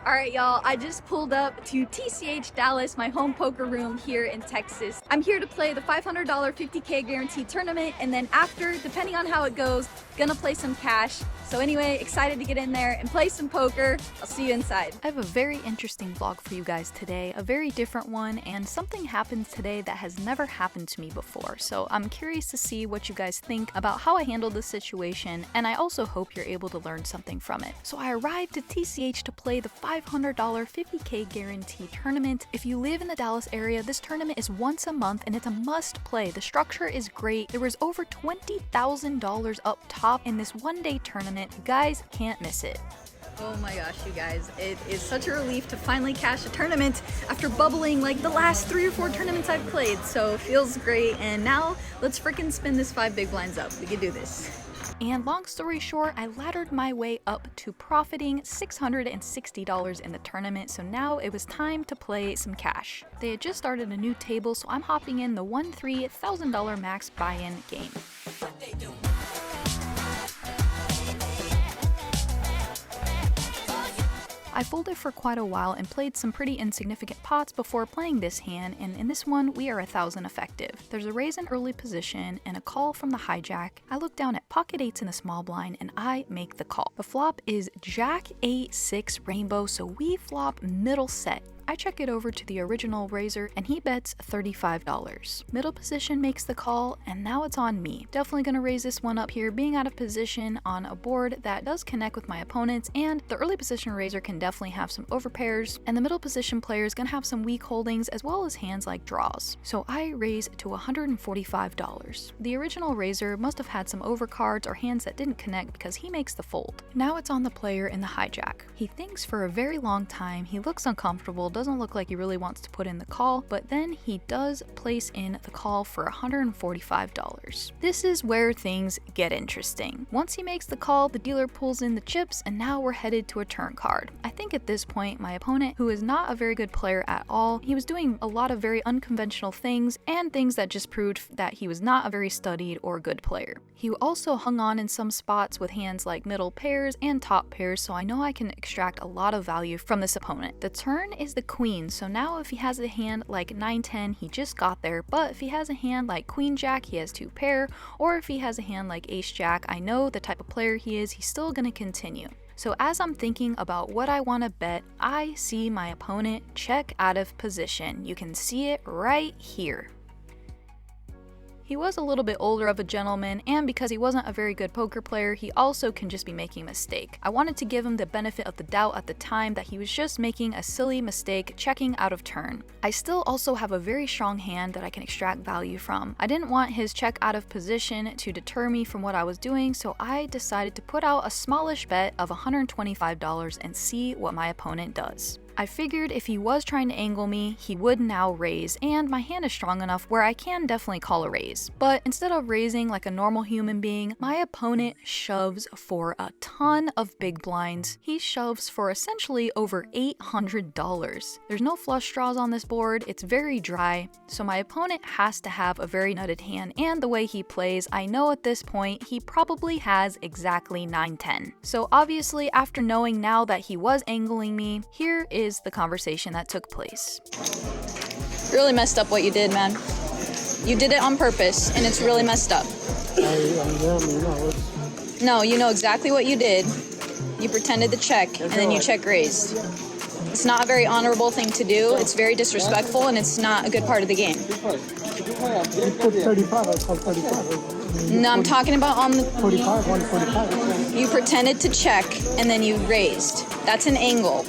Alright y'all, I just pulled up to TCH Dallas, my home poker room here in Texas. I'm here to play the $500 50K guaranteed tournament, and then after, depending on how it goes, gonna play some cash. So anyway, excited to get in there and play some poker. I'll see you inside. I have a very interesting vlog for you guys today, a very different one, and something happened today that has never happened to me before. So I'm curious to see what you guys think about how I handled this situation, and I also hope you're able to learn something from it. So I arrived at TCH to play the $500 50K guarantee tournament. If you live in the Dallas area, this tournament is once a month and it's a must play. The structure is great. There was over $20,000 up top in this one-day tournament. You guys can't miss it. Oh my gosh, you guys, it is such a relief to finally cash a tournament after bubbling like the last 3 or 4 tournaments I've played. So it feels great, and now let's freaking spin this 5 big blinds up. We can do this. And long story short, I laddered my way up to profiting $660 in the tournament, so now it was time to play some cash. They had just started a new table, so I'm hopping in the $1,000 max buy-in game. I folded for quite a while and played some pretty insignificant pots before playing this hand, and in this one we are 1,000 effective. There's a raise in early position and a call from the hijack. I look down at pocket 8s in the small blind and I make the call. The flop is Jack 8-6 rainbow, so we flop middle set. I check it over to the original raiser and he bets $35. Middle position makes the call, and now it's on me. Definitely gonna raise this one up here, being out of position on a board that does connect with my opponents, and the early position raiser can definitely have some overpairs, and the middle position player is gonna have some weak holdings as well as hands like draws. So I raise to $145. The original raiser must have had some overcards or hands that didn't connect because he makes the fold. Now it's on the player in the hijack. He thinks for a very long time, he looks uncomfortable, doesn't look like he really wants to put in the call, but then he does place in the call for $145. This is where things get interesting. Once he makes the call, the dealer pulls in the chips, and now we're headed to a turn card. I think at this point, my opponent, who is not a very good player at all, he was doing a lot of very unconventional things and things that just proved that he was not a very studied or good player. He also hung on in some spots with hands like middle pairs and top pairs, so I know I can extract a lot of value from this opponent. The turn is the queen, so now if he has a hand like 9-10, he just got there, but if he has a hand like queen jack, he has 2 pair, or if he has a hand like ace jack, I know the type of player he is, he's still gonna continue. So as I'm thinking about what I want to bet, I see my opponent check out of position. You can see it right here. He was a little bit older of a gentleman, and because he wasn't a very good poker player, he also can just be making a mistake. I wanted to give him the benefit of the doubt at the time that he was just making a silly mistake checking out of turn. I still also have a very strong hand that I can extract value from. I didn't want his check out of position to deter me from what I was doing, so I decided to put out a smallish bet of $125 and see what my opponent does. I figured if he was trying to angle me, he would now raise, and my hand is strong enough where I can definitely call a raise. But instead of raising like a normal human being, my opponent shoves for a ton of big blinds. He shoves for essentially over $800. There's no flush draws on this board, it's very dry, so my opponent has to have a very nutted hand, and the way he plays, I know at this point he probably has exactly 9-10. So obviously, after knowing now that he was angling me, here is the conversation that took place. Really messed up what you did, man. You did it on purpose, and it's really messed up. No, you know exactly what you did. You pretended to check, and then you check raised. It's not a very honorable thing to do. It's very disrespectful, and it's not a good part of the game. You put 35, I call 35. No, I'm talking about on the... 45, 145. You pretended to check, and then you raised. That's an angle.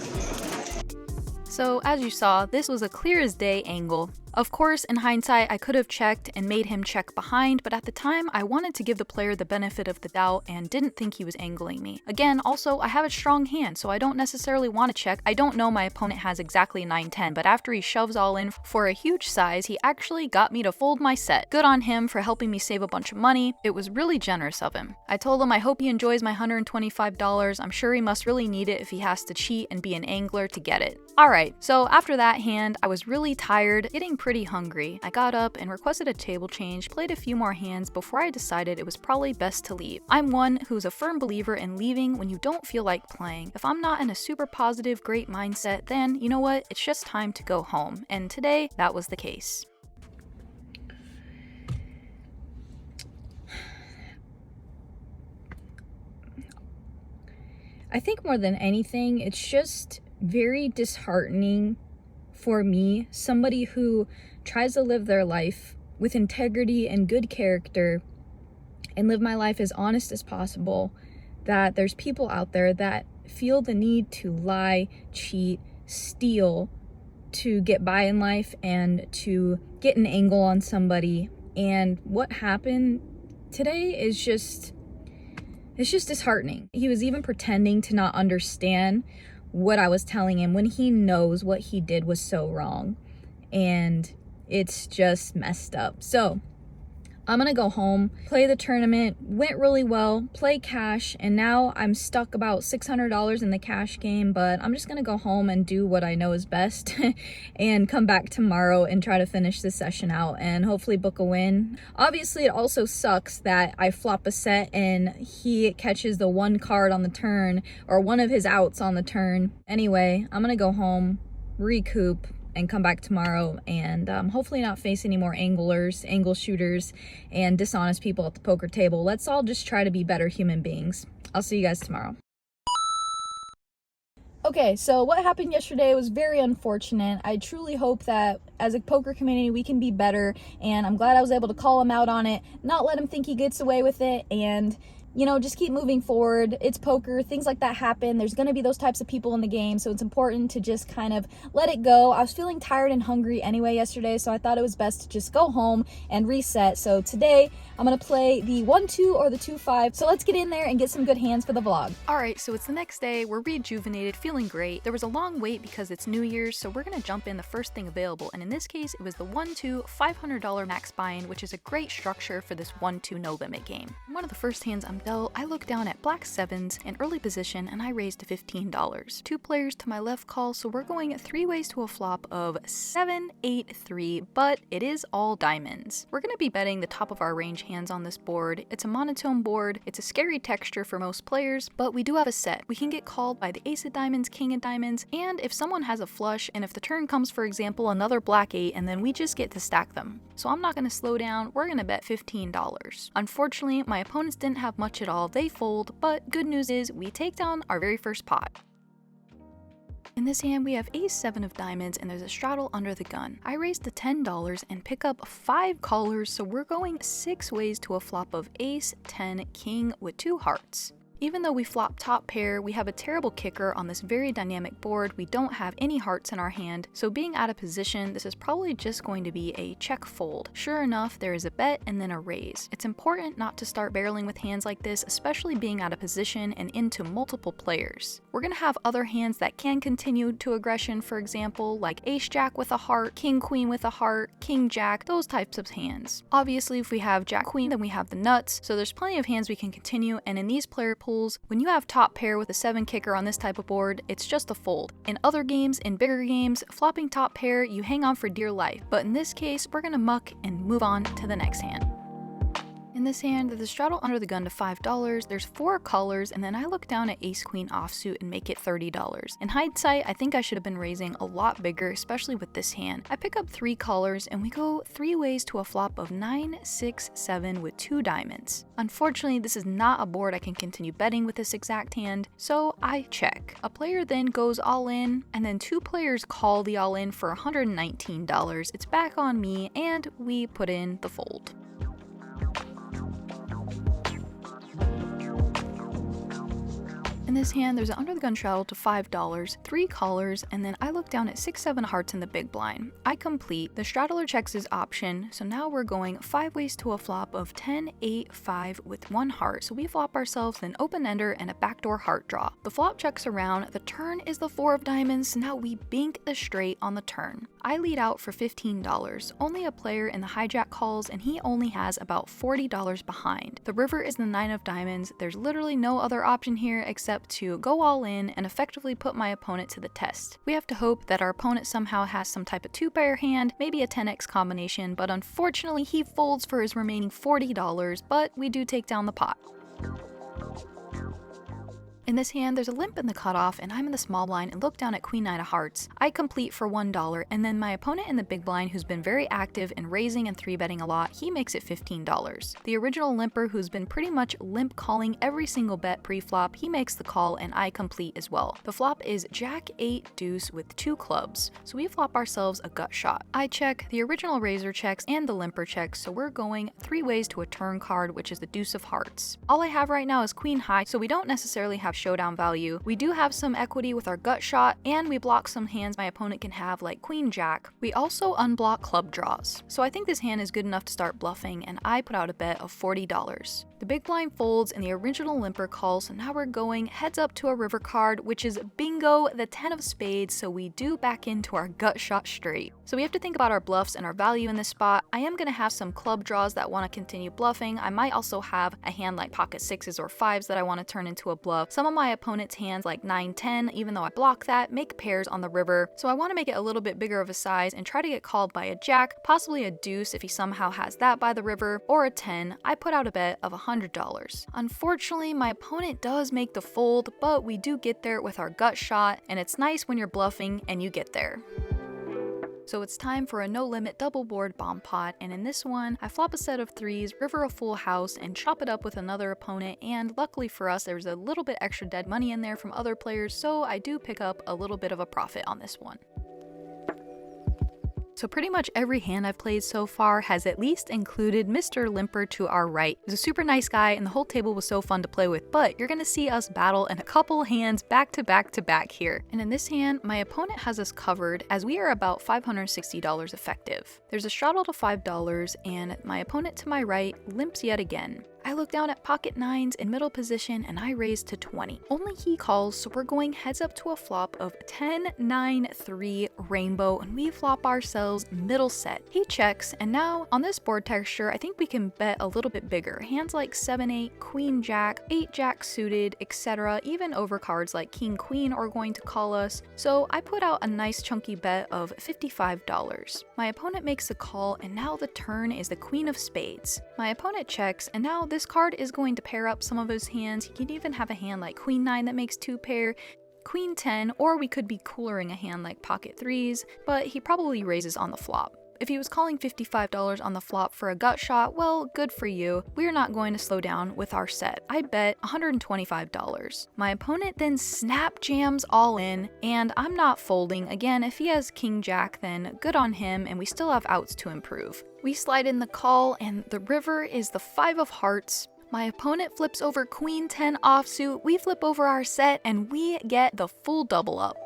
So as you saw, this was a clear as day angle. Of course, in hindsight, I could have checked and made him check behind, but at the time, I wanted to give the player the benefit of the doubt and didn't think he was angling me. Again, also, I have a strong hand, so I don't necessarily want to check. I don't know my opponent has exactly 9-10, but after he shoves all in for a huge size, he actually got me to fold my set. Good on him for helping me save a bunch of money. It was really generous of him. I told him I hope he enjoys my $125. I'm sure he must really need it if he has to cheat and be an angler to get it. Alright, so after that hand, I was really tired, getting pretty hungry. I got up and requested a table change, played a few more hands before I decided it was probably best to leave. I'm one who's a firm believer in leaving when you don't feel like playing. If I'm not in a super positive, great mindset, then you know what? It's just time to go home. And today, that was the case. I think more than anything, it's just very disheartening for me, somebody who tries to live their life with integrity and good character and live my life as honest as possible, that there's people out there that feel the need to lie, cheat, steal to get by in life and to get an angle on somebody. And what happened today is just, it's just disheartening. He was even pretending to not understand what I was telling him when he knows what he did was so wrong. And it's just messed up. So I'm gonna go home, play the tournament, went really well, play cash, and now I'm stuck about $600 in the cash game, but I'm just gonna go home and do what I know is best and come back tomorrow and try to finish this session out and hopefully book a win. Obviously, it also sucks that I flop a set and he catches the one card on the turn or one of his outs on the turn. Anyway, I'm gonna go home, recoup, and come back tomorrow and hopefully not face any more anglers, angle shooters, and dishonest people at the poker table. Let's all just try to be better human beings. I'll see you guys tomorrow. Okay, so what happened yesterday was very unfortunate. I truly hope that as a poker community we can be better, and I'm glad I was able to call him out on it, not let him think he gets away with it, and you know, just keep moving forward. It's poker, things like that happen. There's gonna be those types of people in the game, so it's important to just kind of let it go. I was feeling tired and hungry anyway yesterday, so I thought it was best to just go home and reset. So today, I'm gonna play the 1-2 or the 2-5. So let's get in there and get some good hands for the vlog. Alright, so it's the next day, we're rejuvenated, feeling great. There was a long wait because it's New Year's, so we're gonna jump in the first thing available, and in this case, it was the 1-2 $500 max buy-in, which is a great structure for this 1-2 no limit game. One of the first hands I'm dealt, I look down at black sevens in early position and I raised to $15. Two players to my left call, so we're going 3 ways to a flop of 7-8-3, but it is all diamonds. We're gonna be betting the top of our range hands on this board. It's a monotone board, it's a scary texture for most players, but we do have a set. We can get called by the ace of diamonds, king of diamonds, and if someone has a flush, and if the turn comes, for example, another black 8, and then we just get to stack them. So I'm not gonna slow down, we're gonna bet $15. Unfortunately, my opponents didn't have much at all. They fold, but good news is we take down our very first pot. In this hand, we have ace-7 of diamonds and there's a straddle under the gun. I raised to $10 and pick up 5 callers, so we're going 6 ways to a flop of ace, 10, king with 2 hearts. Even though we flop top pair, we have a terrible kicker on this very dynamic board. We don't have any hearts in our hand, so being out of position, this is probably just going to be a check fold. Sure enough, there is a bet and then a raise. It's important not to start barreling with hands like this, especially being out of position and into multiple players. We're gonna have other hands that can continue to aggression, for example, like ace-jack with a heart, king-queen with a heart, king-jack, those types of hands. Obviously, if we have jack-queen, then we have the nuts, so there's plenty of hands we can continue, and in these player pools, when you have top pair with a 7 kicker on this type of board, it's just a fold. In other games, in bigger games, flopping top pair, you hang on for dear life, but in this case, we're gonna muck and move on to the next hand. In this hand, there's a straddle under the gun to $5, there's 4 callers, and then I look down at ace-queen offsuit and make it $30. In hindsight, I think I should have been raising a lot bigger, especially with this hand. I pick up 3 callers, and we go 3 ways to a flop of 9, 6, 7 with 2 diamonds. Unfortunately, this is not a board I can continue betting with this exact hand, so I check. A player then goes all in, and then 2 players call the all in for $119. It's back on me, and we put in the fold. In this hand, there's an under the gun straddle to $5, 3 callers, and then I look down at 6, 7 hearts in the big blind. I complete, the straddler checks his option, so now we're going 5 ways to a flop of 10, 8, 5 with 1 heart. So we flop ourselves an open ender and a backdoor heart draw. The flop checks around, the turn is the 4 of diamonds, so now we bink the straight on the turn. I lead out for $15. Only a player in the hijack calls, and he only has about $40 behind. The river is the 9 of diamonds. There's literally no other option here except to go all in and effectively put my opponent to the test. We have to hope that our opponent somehow has some type of 2-pair hand, maybe a 10x combination, but unfortunately he folds for his remaining $40, but we do take down the pot. In this hand, there's a limp in the cutoff, and I'm in the small blind and look down at Queen 9 of hearts. I complete for $1, and then my opponent in the big blind, who's been very active in raising and 3-betting a lot, he makes it $15. The original limper, who's been pretty much limp calling every single bet pre-flop, he makes the call, and I complete as well. The flop is Jack 8 deuce with 2 clubs, so we flop ourselves a gut shot. I check, the original raiser checks, and the limper checks, so we're going 3 ways to a turn card, which is the deuce of hearts. All I have right now is Queen high, so we don't necessarily have showdown value. We do have some equity with our gut shot, and we block some hands my opponent can have like Queen Jack. We also unblock club draws. So I think this hand is good enough to start bluffing, and I put out a bet of $40. The big blind folds and the original limper calls, so now we're going heads up to a river card, which is bingo, the 10 of spades, so we do back into our gut shot straight. So we have to think about our bluffs and our value in this spot. I am going to have some club draws that want to continue bluffing. I might also have a hand like pocket 6s or 5s that I want to turn into a bluff. Some of my opponent's hands like 9-10, even though I block that, make pairs on the river, so I want to make it a little bit bigger of a size and try to get called by a jack, possibly a deuce if he somehow has that by the river, or a 10. I put out a bet of $100. Unfortunately, my opponent does make the fold, but we do get there with our gut shot, and it's nice when you're bluffing and you get there. So it's time for a no limit double board bomb pot, and in this one, I flop a set of 3s, river a full house, and chop it up with another opponent, and luckily for us, there's a little bit extra dead money in there from other players, so I do pick up a little bit of a profit on this one. So pretty much every hand I've played so far has at least included Mr. Limper to our right. He's a super nice guy, and the whole table was so fun to play with, but you're gonna see us battle in a couple hands back to back to back here. And in this hand, my opponent has us covered as we are about $560 effective. There's a straddle to $5, and my opponent to my right limps yet again. I look down at pocket 9s in middle position, and I raise to 20. Only he calls, so we're going heads up to a flop of 10-9-3 rainbow, and we flop ourselves middle set. He checks, and now on this board texture, I think we can bet a little bit bigger. Hands like 7-8, Queen Jack, 8 Jack suited, etc. Even over cards like King Queen are going to call us. So I put out a nice chunky bet of $55. My opponent makes the call, and now the turn is the Queen of Spades. My opponent checks, and now this card is going to pair up some of his hands. He can even have a hand like Queen 9 that makes 2 pair, Queen 10, or we could be coolering a hand like pocket 3s, but he probably raises on the flop. If he was calling $55 on the flop for a gut shot, well, good for you. We're not going to slow down with our set. I bet $125. My opponent then snap jams all in, and I'm not folding. Again, if he has King Jack, then good on him, and we still have outs to improve. We slide in the call, and the river is the 5 of hearts. My opponent flips over Queen 10 offsuit, we flip over our set, and we get the full double up.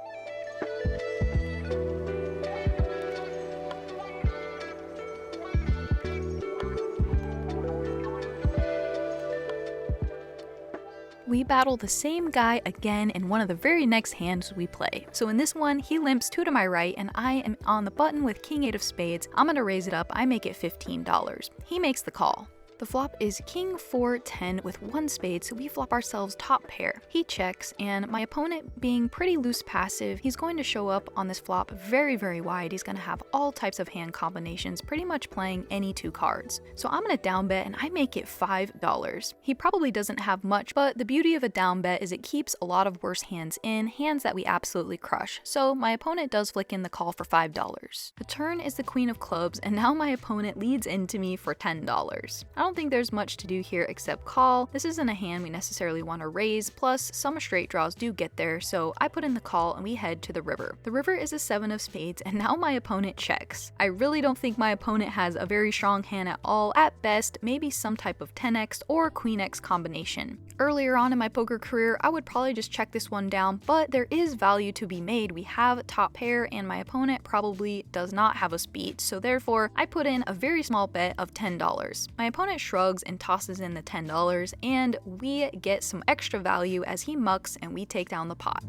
We battle the same guy again in one of the very next hands we play. So in this one, he limps 2 to my right, and I am on the button with King 8 of spades. I'm gonna raise it up, I make it $15. He makes the call. The flop is King 4-10 with 1 spade, so we flop ourselves top pair. He checks, and my opponent, being pretty loose passive, he's going to show up on this flop very, very wide. He's going to have all types of hand combinations, pretty much playing any 2 cards. So I'm going to down bet, and I make it $5. He probably doesn't have much, but the beauty of a down bet is it keeps a lot of worse hands in, hands that we absolutely crush. So my opponent does flick in the call for $5. The turn is the Queen of Clubs, and now my opponent leads into me for $10. I don't think there's much to do here except call. This isn't a hand we necessarily want to raise, plus some straight draws do get there, so I put in the call and we head to the river. The river is a 7 of spades, and now my opponent checks. I really don't think my opponent has a very strong hand at all. At best, maybe some type of 10x or Queen X combination. Earlier on in my poker career, I would probably just check this one down, but there is value to be made. We have top pair, and my opponent probably does not have us beat, so therefore I put in a very small bet of $10. My opponent shrugs and tosses in the $10, and we get some extra value as he mucks and we take down the pot.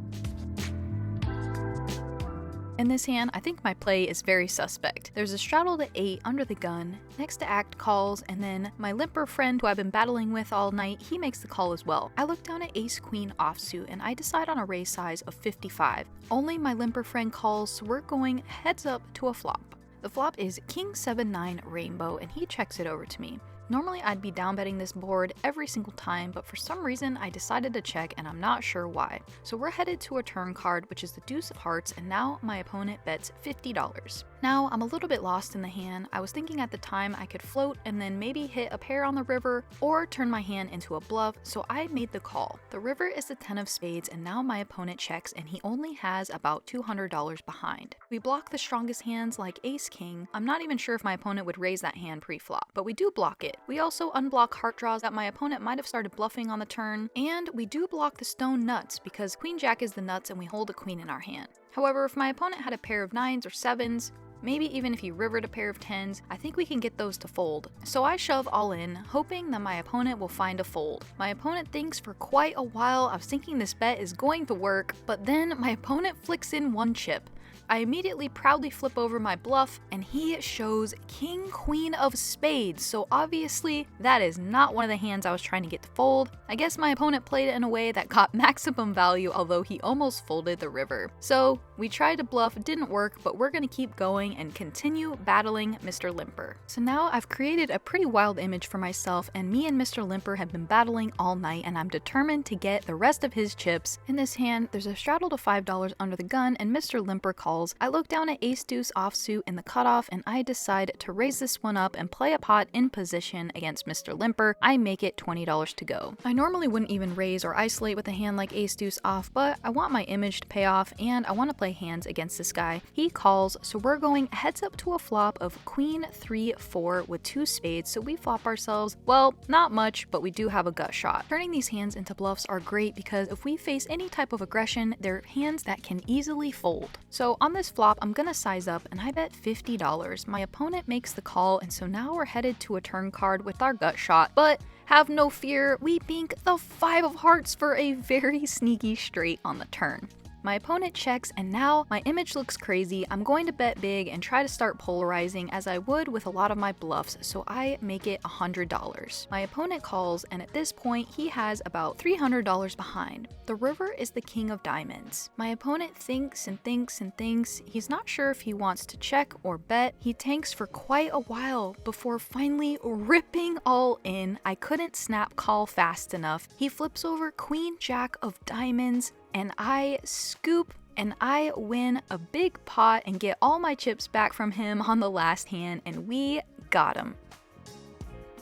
In this hand, I think my play is very suspect. There's a straddle to 8 under the gun, next to act calls, and then my limper friend who I've been battling with all night, he makes the call as well. I look down at ace queen offsuit and I decide on a raise size of 55. Only my limper friend calls, so we're going heads up to a flop. The flop is king 7-9 rainbow and he checks it over to me. Normally I'd be down betting this board every single time, but for some reason I decided to check and I'm not sure why. So we're headed to a turn card, which is the deuce of hearts, and now my opponent bets $50. Now I'm a little bit lost in the hand. I was thinking at the time I could float and then maybe hit a pair on the river or turn my hand into a bluff, so I made the call. The river is the 10 of spades and now my opponent checks and he only has about $200 behind. We block the strongest hands like ace king. I'm not even sure if my opponent would raise that hand pre-flop, but we do block it. We also unblock heart draws that my opponent might have started bluffing on the turn, and we do block the stone nuts because queen jack is the nuts and we hold a queen in our hand. However, if my opponent had a pair of 9s or 7s, maybe even if he rivered a pair of 10s, I think we can get those to fold. So I shove all in, hoping that my opponent will find a fold. My opponent thinks for quite a while. I was thinking this bet is going to work, but then my opponent flicks in one chip. I immediately proudly flip over my bluff and he shows king queen of spades, so obviously that is not one of the hands I was trying to get to fold. I guess my opponent played it in a way that got maximum value, although he almost folded the river. So we tried to bluff, it didn't work, but we're gonna keep going and continue battling Mr. Limper. So now I've created a pretty wild image for myself and me and Mr. Limper have been battling all night and I'm determined to get the rest of his chips. In this hand, there's a straddle to $5 under the gun and Mr. Limper calls. I look down at ace deuce offsuit in the cutoff and I decide to raise this one up and play a pot in position against Mr. Limper. I make it $20 to go. I normally wouldn't even raise or isolate with a hand like ace deuce off, but I want my image to pay off and I want to play hands against this guy. He calls, so we're going heads up to a flop of queen 3-4 with 2 spades, so we flop ourselves, well, not much, but we do have a gut shot. Turning these hands into bluffs are great because if we face any type of aggression, they're hands that can easily fold. So on this flop, I'm gonna size up and I bet $50. My opponent makes the call, and so now we're headed to a turn card with our gut shot, but have no fear, we bink the 5 of hearts for a very sneaky straight on the turn. My opponent checks and now my image looks crazy. I'm going to bet big and try to start polarizing as I would with a lot of my bluffs, so I make it $100. My opponent calls and at this point he has about $300 behind. The river is the king of diamonds. My opponent thinks and thinks and thinks. He's not sure if he wants to check or bet. He tanks for quite a while before finally ripping all in. I couldn't snap call fast enough. He flips over queen jack of diamonds and I scoop and I win a big pot and get all my chips back from him on the last hand, and we got him.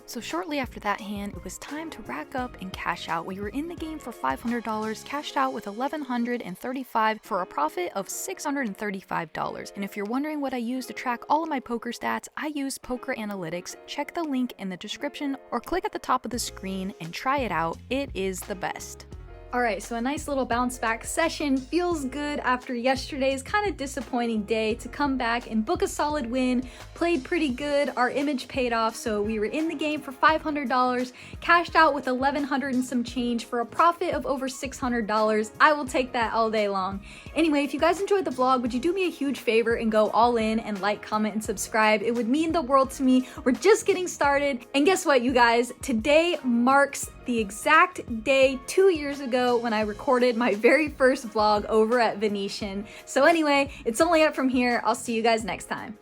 So shortly after that hand, it was time to rack up and cash out. We were in the game for $500, cashed out with $1,135 for a profit of $635. And if you're wondering what I use to track all of my poker stats, I use Poker Analytics. Check the link in the description or click at the top of the screen and try it out. It is the best. Alright, so a nice little bounce back session. Feels good after yesterday's kind of disappointing day to come back and book a solid win. Played pretty good, our image paid off, so we were in the game for $500, cashed out with $1,100 and some change for a profit of over $600. I will take that all day long. Anyway, if you guys enjoyed the vlog, would you do me a huge favor and go all in and like, comment, and subscribe? It would mean the world to me. We're just getting started. And guess what, you guys? Today marks the exact day 2 years ago when I recorded my very first vlog over at Venetian. So anyway, it's only up from here. I'll see you guys next time.